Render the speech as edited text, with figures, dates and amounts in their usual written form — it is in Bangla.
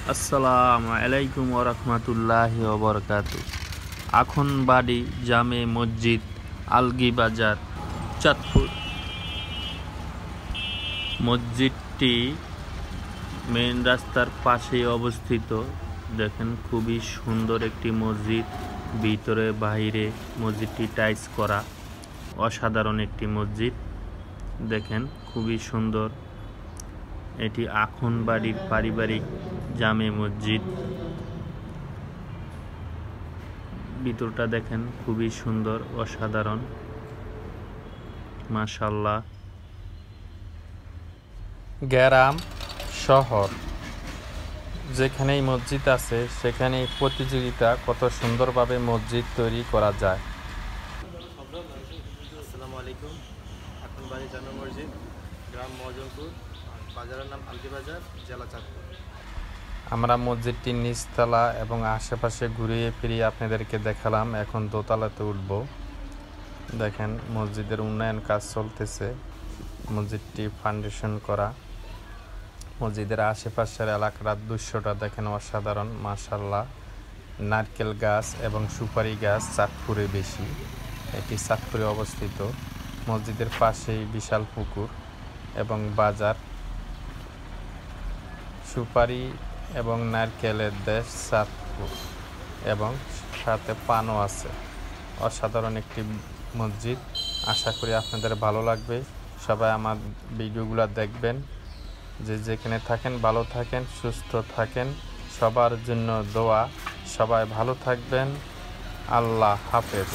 আসসালামু আলাইকুম ওয়া রাহমাতুল্লাহি ওয়া বারাকাতুহু। আখনবাড়ি জামে মসজিদ, আলগী বাজার, চাঁদপুর। মসজিদটি মেইন রাস্তার পাশেই অবস্থিত। দেখেন, খুবই সুন্দর একটি মসজিদ। ভিতরে বাইরে মসজিদটি টাইলস করা, অসাধারণ একটি মসজিদ। দেখেন, খুবই সুন্দর। এটি আখনবাড়ির পারিবারিক জামে মসজিদ। ভিতরটা দেখেন, খুবই সুন্দর, অসাধারণ, মাশাআল্লাহ। গ্রাম শহর যেখানেই মসজিদ আছে সেখানেই প্রতিযোগিতা, কত সুন্দরভাবে মসজিদ তৈরি করা যায়। আসসালামু আলাইকুম। আখনবাড়ি জামে মসজিদ, গ্রাম মজনপুর, বাজারের নাম আলগী বাজার, জেলা চাঁদপুর। আমরা মসজিদটির নিচতলা এবং আশেপাশে ঘুরিয়ে ফিরিয়ে আপনাদেরকে দেখালাম। এখন দোতলাতে উঠব। দেখেন, মসজিদের উন্নয়ন কাজ চলতেছে। মসজিদটি ফাউন্ডেশন করা। মসজিদের আশেপাশের এলাকার দৃশ্যটা দেখেন, অসাধারণ, মাশাআল্লাহ। নারকেল গাছ এবং সুপারি গাছ চাঁদপুরে বেশি। এটি চাঁদপুরে অবস্থিত। মসজিদের পাশেই বিশাল পুকুর এবং বাজার। সুপারি এবং নারকেলের দেশ চাঁদপুর, এবং সাথে পানও আছে। অসাধারণ একটি মসজিদ। আশা করি আপনাদের ভালো লাগবে। সবাই আমার ভিডিওগুলো দেখবেন। যেখানে থাকেন ভালো থাকেন, সুস্থ থাকেন। সবার জন্য দোয়া। সবাই ভালো থাকবেন। আল্লাহ হাফেজ।